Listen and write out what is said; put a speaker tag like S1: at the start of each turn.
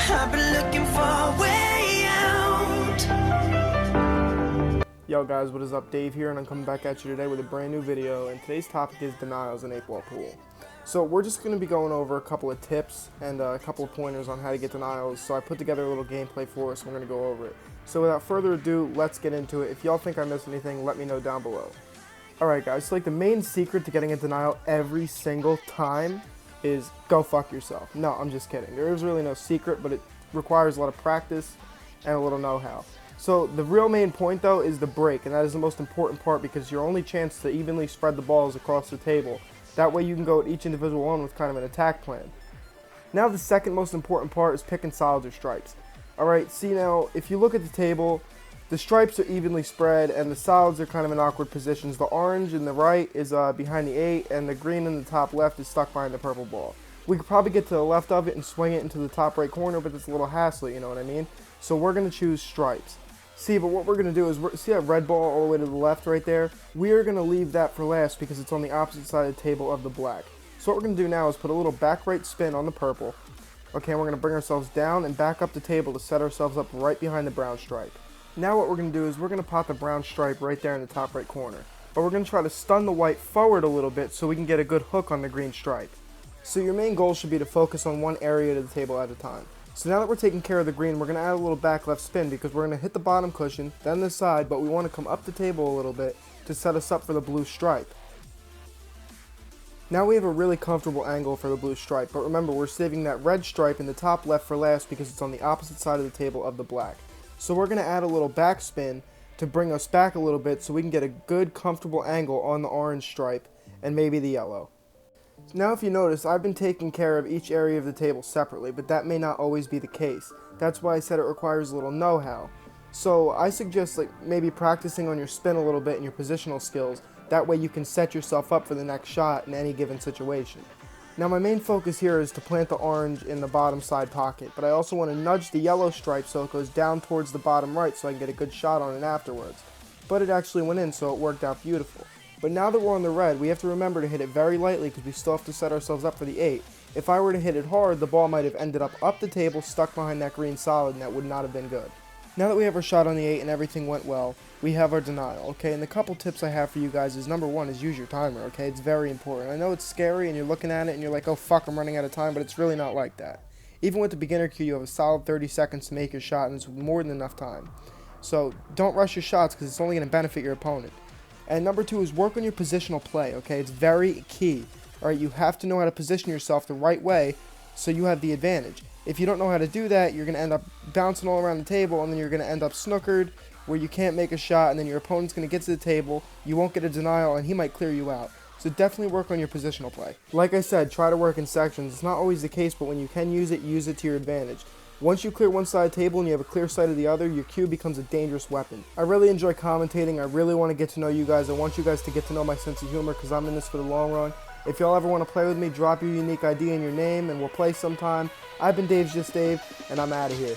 S1: I've been looking for a way out.
S2: Yo guys, what is up? Dave here, and I'm coming back at you today with a brand new video, and today's topic is denials in 8-ball pool. So we're just going to be going over a couple of tips and a couple of pointers on how to get denials. So I put together a little gameplay for us, and we're going to go over it. So without further ado, let's get into it. If y'all think I missed anything, let me know down below. Alright guys, so like the main secret to getting a denial every single time is go fuck yourself. No, I'm just kidding. There is really no secret, but it requires a lot of practice and a little know-how. So the real main point though is the break, and that is the most important part because your only chance to evenly spread the balls across the table. That way you can go at each individual one with kind of an attack plan. Now the second most important part is picking solids or stripes. Alright, see now, if you look at the table, the stripes are evenly spread and the solids are kind of in awkward positions. The orange in the right is behind the 8 and the green in the top left is stuck behind the purple ball. We could probably get to the left of it and swing it into the top right corner, but it's a little hassly, you know what I mean? So we're going to choose stripes. See, but what we're going to do is, see that red ball all the way to the left right there? We are going to leave that for last because it's on the opposite side of the table of the black. So what we're going to do now is put a little back right spin on the purple. Okay, and we're going to bring ourselves down and back up the table to set ourselves up right behind the brown stripe. Now what we're going to do is we're going to pop the brown stripe right there in the top right corner. But we're going to try to stun the white forward a little bit so we can get a good hook on the green stripe. So your main goal should be to focus on one area of the table at a time. So now that we're taking care of the green, we're going to add a little back left spin because we're going to hit the bottom cushion, then the side, but we want to come up the table a little bit to set us up for the blue stripe. Now we have a really comfortable angle for the blue stripe, but remember we're saving that red stripe in the top left for last because it's on the opposite side of the table of the black. So we're going to add a little back spin to bring us back a little bit so we can get a good comfortable angle on the orange stripe and maybe the yellow. Now if you notice, I've been taking care of each area of the table separately, but that may not always be the case. That's why I said it requires a little know-how. So I suggest like maybe practicing on your spin a little bit and your positional skills. That way you can set yourself up for the next shot in any given situation. Now my main focus here is to plant the orange in the bottom side pocket, but I also want to nudge the yellow stripe so it goes down towards the bottom right so I can get a good shot on it afterwards. But it actually went in, so it worked out beautiful. But now that we're on the red, we have to remember to hit it very lightly because we still have to set ourselves up for the 8. If I were to hit it hard, the ball might have ended up the table, stuck behind that green solid, and that would not have been good. Now that we have our shot on the 8 and everything went well, we have our denial, okay? And the couple tips I have for you guys is, number one is use your timer, okay? It's very important. I know it's scary and you're looking at it and you're like, oh fuck, I'm running out of time, but it's really not like that. Even with the beginner queue, you have a solid 30 seconds to make your shot, and it's more than enough time. So don't rush your shots because it's only going to benefit your opponent. And number two is work on your positional play, okay? It's very key. Alright, you have to know how to position yourself the right way so you have the advantage. If you don't know how to do that, you're going to end up bouncing all around the table, and then you're going to end up snookered where you can't make a shot, and then your opponent's going to get to the table, you won't get a denial, and he might clear you out. So definitely work on your positional play. Like I said, try to work in sections. It's not always the case, but when you can use it to your advantage. Once you clear one side of the table and you have a clear sight of the other, your cue becomes a dangerous weapon. I really enjoy commentating. I really want to get to know you guys. I want you guys to get to know my sense of humor because I'm in this for the long run. If y'all ever want to play with me, drop your unique ID and your name and we'll play sometime. I've been DavesJustDave, and I'm out of here.